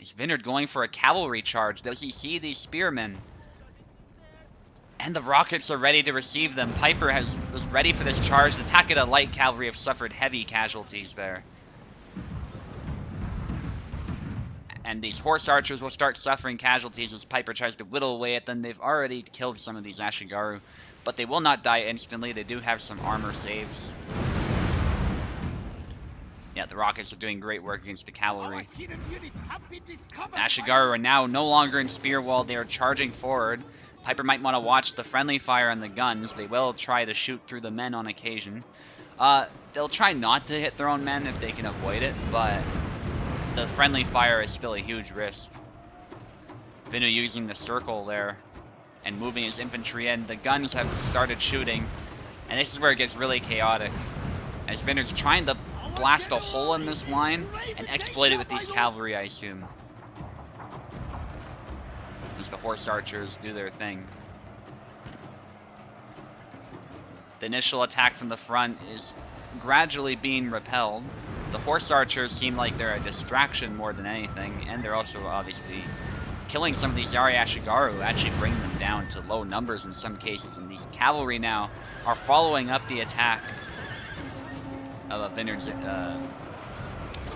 Is Vinard going for a cavalry charge? Does he see these spearmen? And the rockets are ready to receive them. Piper was ready for this charge. The Takeda light cavalry have suffered heavy casualties there. And these horse archers will start suffering casualties as Piper tries to whittle away at them. They've already killed some of these Ashigaru, but they will not die instantly. They do have some armor saves. Yeah, the rockets are doing great work against the cavalry. Ashigaru are now no longer in spear wall. They are charging forward. Piper might want to watch the friendly fire on the guns. They will try to shoot through the men on occasion. They'll try not to hit their own men if they can avoid it, but the friendly fire is still a huge risk. Vinu using the circle there and moving his infantry in. The guns have started shooting, and this is where it gets really chaotic, as Vinard's trying to blast a hole in this line and exploit it with these cavalry, I assume. As the horse archers do their thing. The initial attack from the front is gradually being repelled. The horse archers seem like they're a distraction more than anything, and they're also obviously killing some of these Yari Ashigaru, actually bringing them down to low numbers in some cases, and these cavalry now are following up the attack of Vinard's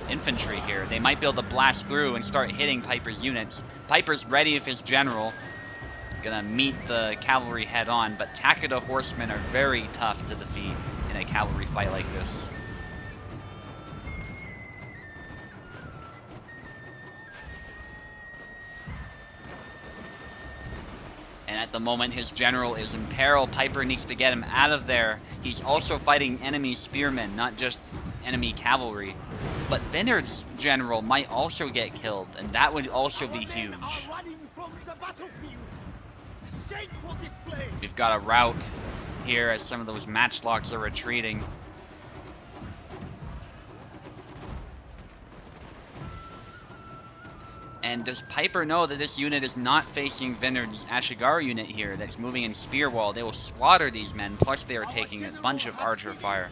infantry here. They might be able to blast through and start hitting Piper's units. Piper's ready with his general, gonna meet the cavalry head on, but Takeda horsemen are very tough to defeat in a cavalry fight like this. And at the moment, his general is in peril. Piper needs to get him out of there. He's also fighting enemy spearmen, not just enemy cavalry. But Vinard's general might also get killed, and that would also be huge. We've got a rout here as some of those matchlocks are retreating. And does Piper know that this unit is not facing Vinard's Ashigaru unit here that's moving in spear wall? They will slaughter these men, plus they are taking a bunch of archer fire.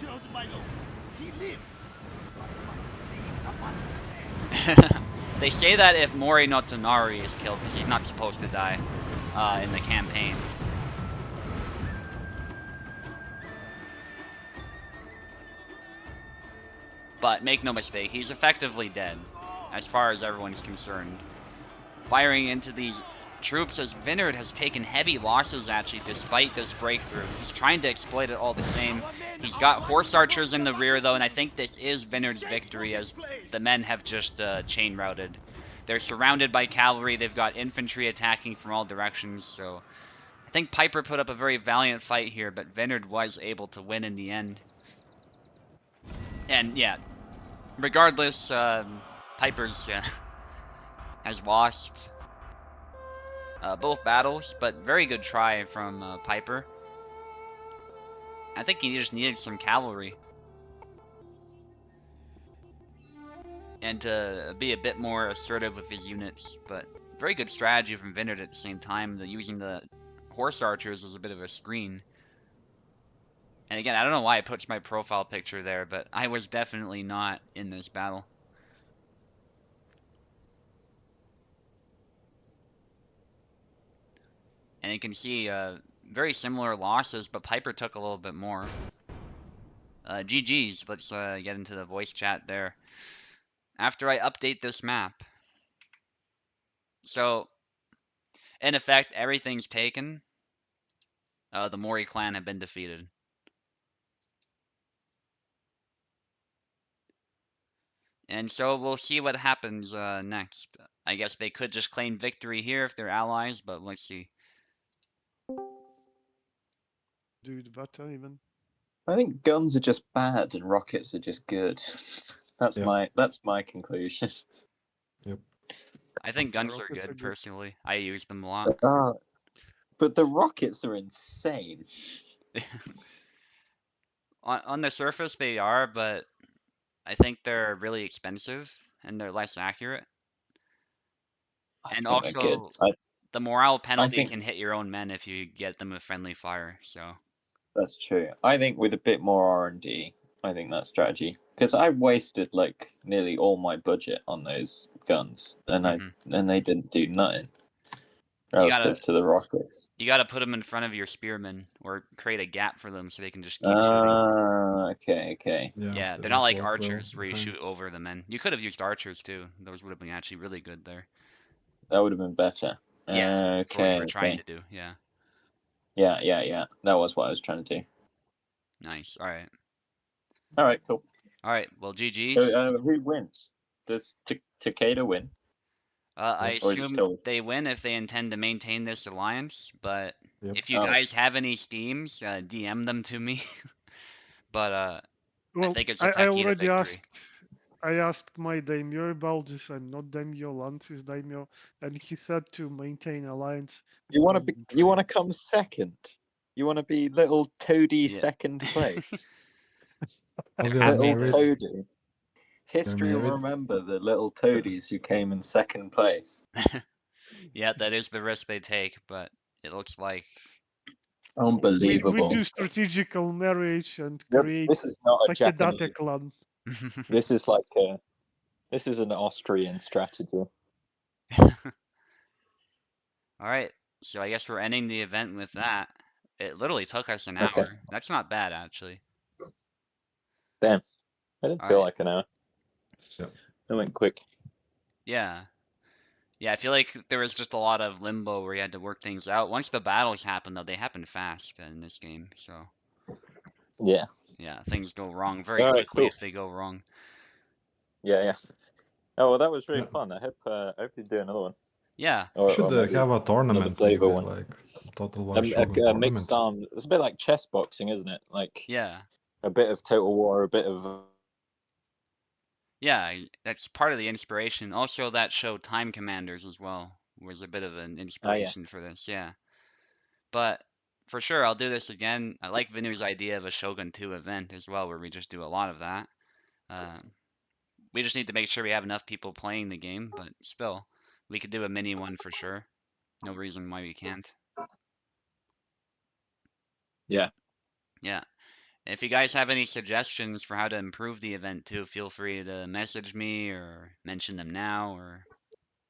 They say that if Mori no Tonari is killed, because he's not supposed to die in the campaign. But make no mistake, he's effectively dead, as far as everyone's concerned. Firing into these troops as Vinard has taken heavy losses actually despite this breakthrough. He's trying to exploit it all the same. He's got horse archers in the rear though, and I think this is Vinard's victory as the men have just chain routed. They're surrounded by cavalry. They've got infantry attacking from all directions, so I think Piper put up a very valiant fight here, but Vinard was able to win in the end. And yeah, regardless, Piper's has lost. both battles, but very good try from Piper. I think he just needed some cavalry and to be a bit more assertive with his units, but very good strategy from Vineyard at the same time, using the horse archers as a bit of a screen. And again, I don't know why it puts my profile picture there, but I was definitely not in this battle. And you can see very similar losses, but Piper took a little bit more. GG's, let's get into the voice chat there. After I update this map. So, in effect, everything's taken. The Mori clan have been defeated. And so we'll see what happens next. I guess they could just claim victory here if they're allies, but let's see. Do it better even. I think guns are just bad and rockets are just good. That's Yep. my conclusion. Yep. I think guns are rockets are good, good. personally. I use them a lot. But the rockets are insane. On the surface, they are, but I think they're really expensive and they're less accurate. I And think they're good. also, the morale penalty think can hit your own men if you get them with friendly fire. So that's true. I think with a bit more R&D, I think that strategy, because I wasted like nearly all my budget on those guns, and they didn't do nothing relative to the rockets. you gotta put them in front of your spearmen or create a gap for them so they can just keep shooting. Okay. Yeah, they they're not don't like work well archers where you behind. shoot over the men. You could have used archers too. Those would have been actually really good there. That would have been better. Yeah, for what you were trying Okay. to do. Yeah. Yeah. That was what I was trying to do. Nice. All right. All right, cool. All right. Well, GG's. So, who wins? Does Takeda win? I Or is it assume still... they win if they intend to maintain this alliance, but Yep. if you guys have any schemes, DM them to me. But I Well, think it's a I Takeda already victory. I asked my daimyo about this. I'm not daimyo, Lance is daimyo, and he said to maintain alliance. You want to come second? You want to be little Toady Yeah. second place? Oh, They're they're happy Little to. married. Toady. History will married. remember the little toadies who came in second place. Yeah, that is the risk they take, but it looks like we Unbelievable. do strategical marriage and Yep, create this is not a Takedate Japanese. clan. This is this is an Austrian strategy. All right. So I guess we're ending the event with that. It literally took us an Okay. hour. That's not bad, actually. Damn. I didn't All feel right. like an hour. Yeah. It went quick. Yeah. Yeah, I feel like there was just a lot of limbo where you had to work things out. Once the battles happened, though, they happen fast in this game. So, Yeah. yeah, things go wrong very All right, quickly cool. if they go wrong. Yeah. Oh, well, that was really Yeah. fun. I hope you do another one. Yeah. Or, Should maybe have a tournament, maybe, flavor one. like Total War Shogun A tournament. mixed arm. It's a bit like chess boxing, isn't it? Like Yeah. a bit of Total War, a bit of... Yeah, that's part of the inspiration. Also, that show Time Commanders as well was a bit of an inspiration for this. Yeah. But for sure, I'll do this again. I like Vinu's idea of a Shogun 2 event as well, where we just do a lot of that. We just need to make sure we have enough people playing the game, but still, we could do a mini one for sure. No reason why we can't. Yeah. Yeah. If you guys have any suggestions for how to improve the event too, feel free to message me or mention them now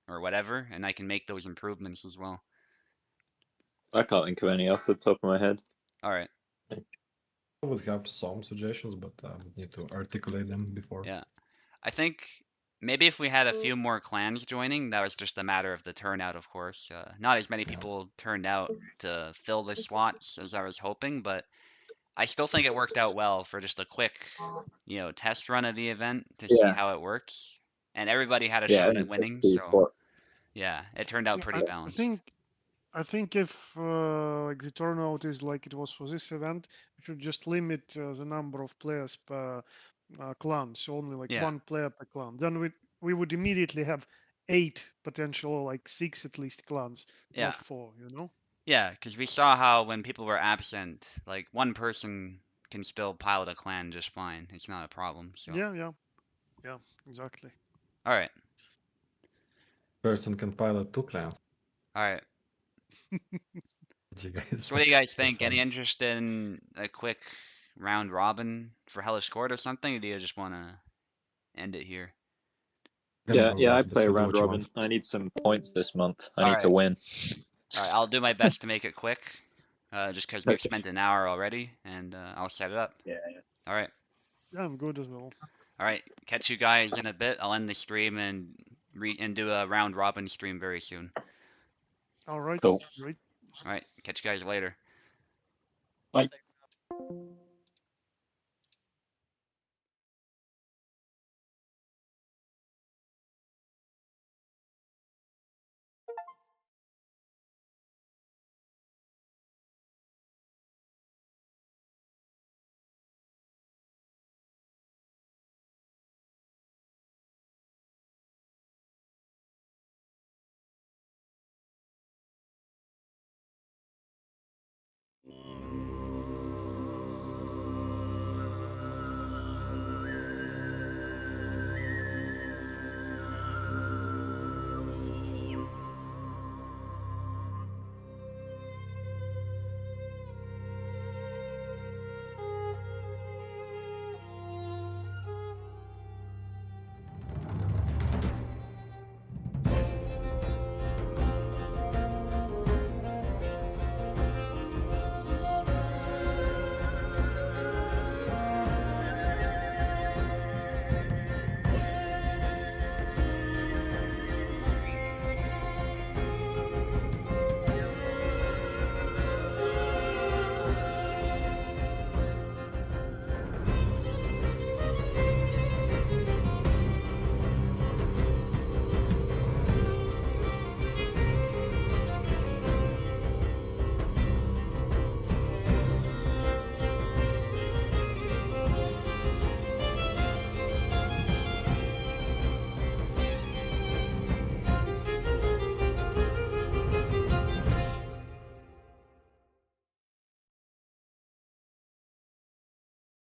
or whatever, and I can make those improvements as well. I can't think of any off the top of my head. All right. I would have some suggestions, but I would need to articulate them before. Yeah. I think maybe if we had a few more clans joining, that was just a matter of the turnout, of course. Not as many people turned out to fill the slots as I was hoping, but I still think it worked out well for just a quick, test run of the event to see Yeah. how it works. And everybody had a Yeah. shot at winning, so yeah, it turned out pretty I balanced. think if like the turnout is like it was for this event, we should just limit the number of players per clan, so only like Yeah. one player per clan. Then we would immediately have 8 potential, like 6 at least clans, Yeah. not 4. You know. Yeah, because we saw how when people were absent, like one person can still pilot a clan just fine. It's not a problem. So, Yeah, exactly. all right, Person can pilot 2 clans. all right. GG, guys. So, what do you guys That's think? Any fun. interest in a quick round robin for Hellish Court or something? Or do you just want to end it here? Gonna Yeah, go, yeah, I guys, but play a you do round what you robin. want. I need some points this month. I All need to right, win. all right. I'll do my best to make it quick, just because we've Okay. spent an hour already, and I'll set it up. Yeah. All right, Yeah, I'm good as well. all right. Catch you guys in a bit. I'll end the stream and do a round robin stream very soon. All right, Cool. great. All right, catch you guys later. Bye.